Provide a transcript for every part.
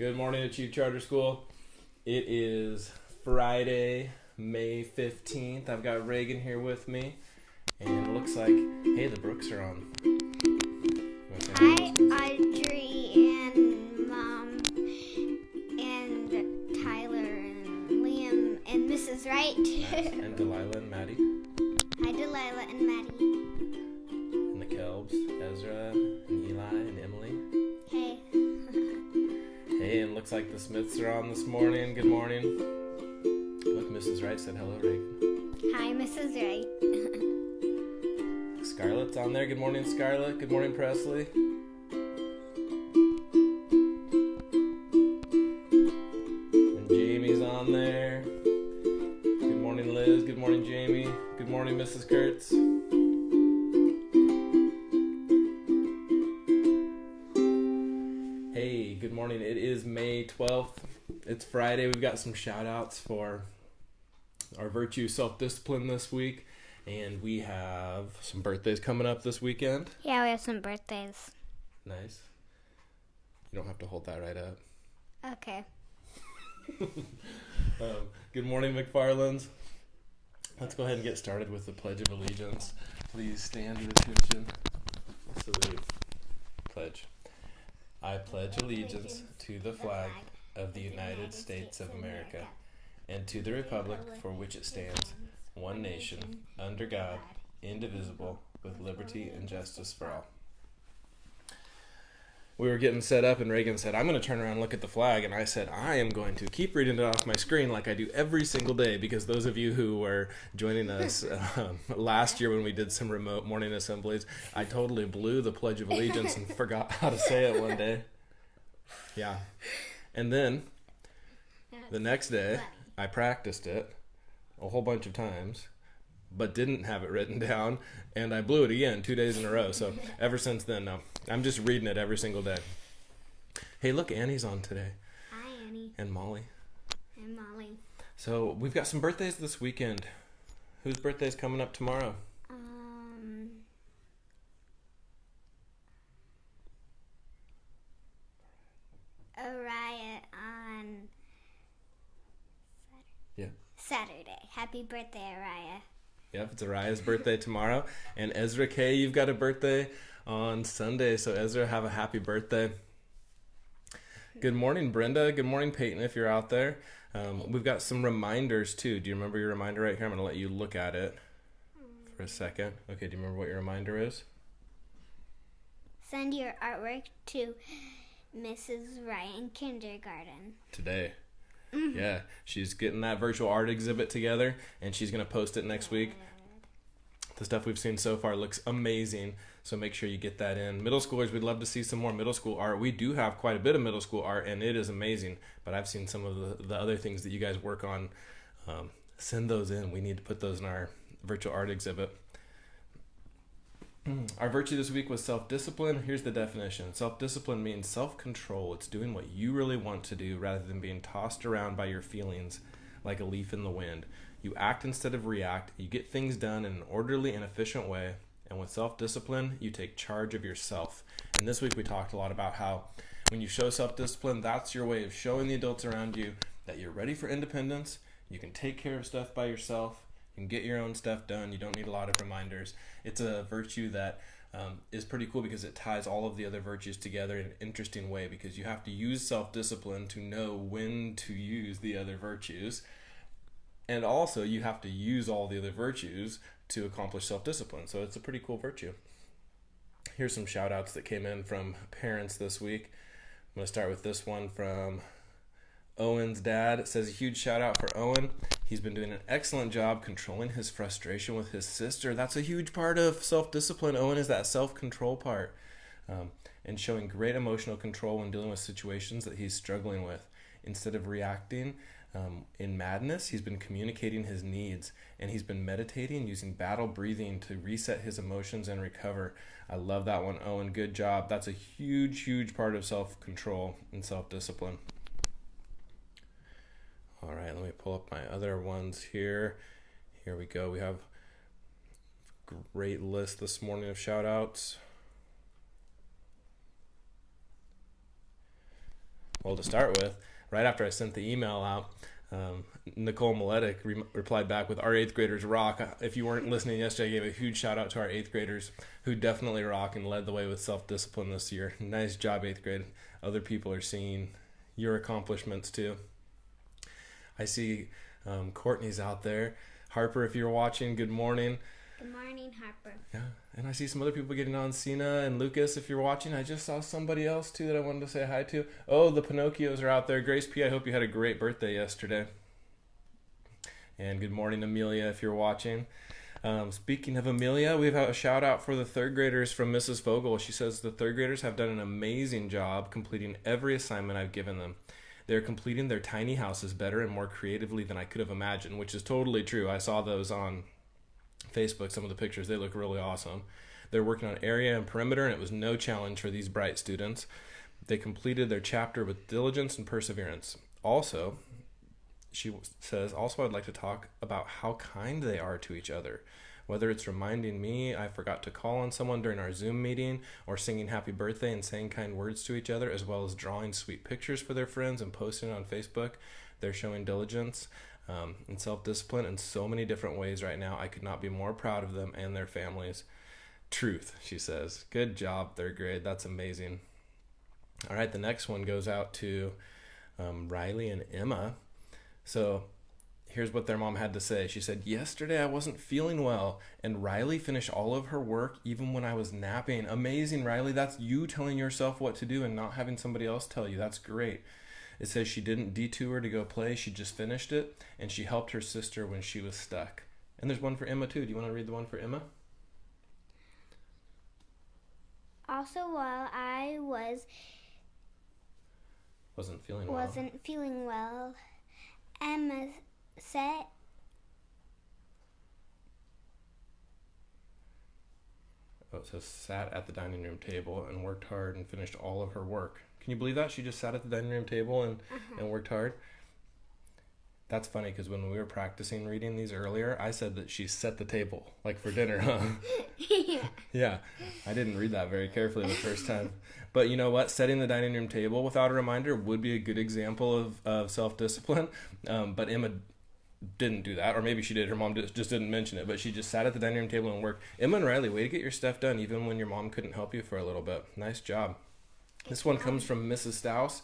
Good morning, Achieve Charter School. It is Friday, May 15th. I've got Reagan here with me. And it looks like, hey, the Brooks are on. Hi, Audrey and Mom and Tyler and Liam and Mrs. Wright. Nice. And Delilah and Maddie. Hi, Delilah and Maddie. And the Kelbs, Ezra and Eli and Emily. Hey. Hey, and looks like the Smiths are on this morning. Good morning. Look, Mrs. Wright said hello, Reagan. Hi, Mrs. Wright. Scarlett's on there. Good morning, Scarlett. Good morning, Presley. And Jamie's on there. Good morning, Liz. Good morning, Jamie. Good morning, Mrs. Kurtz. Hey, good morning. It is May 12th. It's Friday. We've got some shout outs for our virtue self-discipline this week. And we have some birthdays coming up this weekend. Yeah, we have some birthdays. Nice. You don't have to hold that right up. Okay. Good morning, McFarlands. Let's go ahead and get started with the Pledge of Allegiance. Please stand to attention. Salute. Pledge. I pledge allegiance to the flag of the United States of America and to the republic for which it stands, one nation, under God, indivisible, with liberty and justice for all. We were getting set up and Reagan said, I'm going to turn around and look at the flag. And I said, I am going to keep reading it off my screen like I do every single day, because those of you who were joining us last year when we did some remote morning assemblies, I totally blew the Pledge of Allegiance and forgot how to say it one day. Yeah. And then the next day I practiced it a whole bunch of times, but didn't have it written down, and I blew it again 2 days in a row. So ever since then, no, I'm just reading it every single day. Hey, look, Annie's on today. Hi, Annie. And Molly. And Molly. So we've got some birthdays this weekend. Whose birthday's coming up tomorrow? Araya on Saturday. Happy birthday, Araya. Yep, it's Araya's birthday tomorrow. And Ezra K., you've got a birthday on Sunday. So Ezra, have a happy birthday. Good morning, Brenda. Good morning, Peyton, if you're out there. We've got some reminders, too. Do you remember your reminder right here? I'm going to let you look at it for a second. Okay, do you remember what your reminder is? Send your artwork to Mrs. Wright in kindergarten. Today. Mm-hmm. Yeah, she's getting that virtual art exhibit together, and she's going to post it next week. The stuff we've seen so far looks amazing, so make sure you get that in. Middle schoolers, we'd love to see some more middle school art. We do have quite a bit of middle school art, and it is amazing, but I've seen some of the other things that you guys work on. Send those in. We need to put those in our virtual art exhibit. Our virtue this week was self-discipline. Here's the definition. Self-discipline means self-control. It's doing what you really want to do rather than being tossed around by your feelings like a leaf in the wind. You act instead of react. You get things done in an orderly and efficient way. And with self-discipline, you take charge of yourself. And this week we talked a lot about how when you show self-discipline, that's your way of showing the adults around you that you're ready for independence. You can take care of stuff by yourself. You can get your own stuff done. You don't need a lot of reminders. It's a virtue that is pretty cool because it ties all of the other virtues together in an interesting way, because you have to use self-discipline to know when to use the other virtues. And also you have to use all the other virtues to accomplish self-discipline. So it's a pretty cool virtue. Here's some shout outs that came in from parents this week. I'm going to start with this one from Owen's dad. It says, a huge shout out for Owen. He's been doing an excellent job controlling his frustration with his sister. That's a huge part of self-discipline, Owen, is that self-control part. And showing great emotional control when dealing with situations that he's struggling with. Instead of reacting in madness, he's been communicating his needs, and he's been meditating using battle breathing to reset his emotions and recover. I love that one, Owen. Good job. That's a huge, huge part of self-control and self-discipline. All right, let me pull up my other ones here. Here we go. We have a great list this morning of shout outs. Well, to start with, right after I sent the email out, Nicole Miletic replied back with, "Our 8th graders rock." If you weren't listening yesterday, I gave a huge shout out to our 8th graders who definitely rock and led the way with self-discipline this year. Nice job, 8th grade. Other people are seeing your accomplishments too. I see Courtney's out there. Harper, if you're watching, good morning. Good morning, Harper. Yeah, and I see some other people getting on. Cena and Lucas, if you're watching. I just saw somebody else too that I wanted to say hi to. Oh, the Pinocchios are out there. Grace P, I hope you had a great birthday yesterday. And good morning, Amelia, if you're watching. Speaking of Amelia, we have a shout out for the 3rd graders from Mrs. Vogel. She says the 3rd graders have done an amazing job completing every assignment I've given them. They're completing their tiny houses better and more creatively than I could have imagined, which is totally true. I saw those on Facebook, some of the pictures. They look really awesome. They're working on area and perimeter, and it was no challenge for these bright students. They completed their chapter with diligence and perseverance. Also, she says, I'd like to talk about how kind they are to each other. Whether it's reminding me I forgot to call on someone during our Zoom meeting, or singing happy birthday and saying kind words to each other, as well as drawing sweet pictures for their friends and posting it on Facebook, they're showing diligence and self-discipline in so many different ways right now. I could not be more proud of them and their families. Truth, she says. Good job, 3rd grade. That's amazing. All right, the next one goes out to Riley and Emma. So here's what their mom had to say. She said, yesterday I wasn't feeling well, and Riley finished all of her work even when I was napping. Amazing, Riley. That's you telling yourself what to do and not having somebody else tell you. That's great. It says she didn't detour to go play. She just finished it, and she helped her sister when she was stuck. And there's one for Emma, too. Do you want to read the one for Emma? Also, while I wasn't feeling well, Emma sat it says sat at the dining room table and worked hard and finished all of her work. Can you believe that? She just sat at the dining room table and worked hard. That's funny because when we were practicing reading these earlier, I said that she set the table, like for dinner, huh? Yeah, I didn't read that very carefully the first time. But you know what? Setting the dining room table without a reminder would be a good example of self-discipline. But Emma didn't do that, or maybe she did. Her mom just didn't mention it, but she just sat at the dining room table and worked. Emma and Riley, way to get your stuff done, even when your mom couldn't help you for a little bit. Nice job. This one comes from Mrs. Stouse.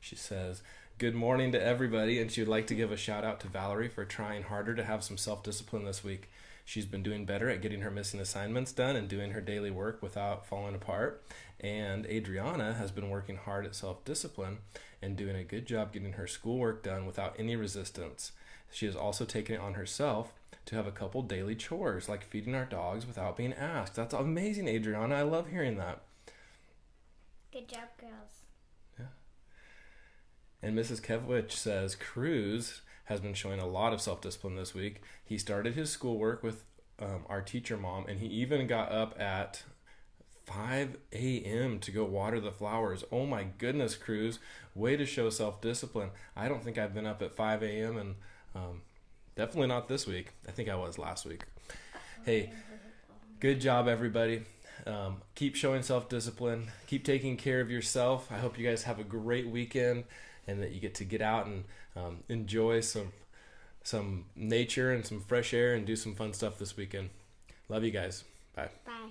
She says, good morning to everybody, and she would like to give a shout out to Valerie for trying harder to have some self-discipline this week. She's been doing better at getting her missing assignments done and doing her daily work without falling apart. And Adriana has been working hard at self-discipline and doing a good job getting her schoolwork done without any resistance. She has also taken it on herself to have a couple daily chores, like feeding our dogs without being asked. That's amazing, Adriana. I love hearing that. Good job, girls. Yeah. And Mrs. Kevwich says Cruz has been showing a lot of self-discipline this week. He started his schoolwork with our teacher mom, and he even got up at 5 a.m. to go water the flowers. Oh my goodness, Cruz. Way to show self-discipline. I don't think I've been up at 5 a.m. and definitely not this week. I think I was last week. Hey, good job, everybody. Keep showing self-discipline. Keep taking care of yourself. I hope you guys have a great weekend and that you get out and enjoy some nature and some fresh air and do some fun stuff this weekend. Love you guys. Bye. Bye.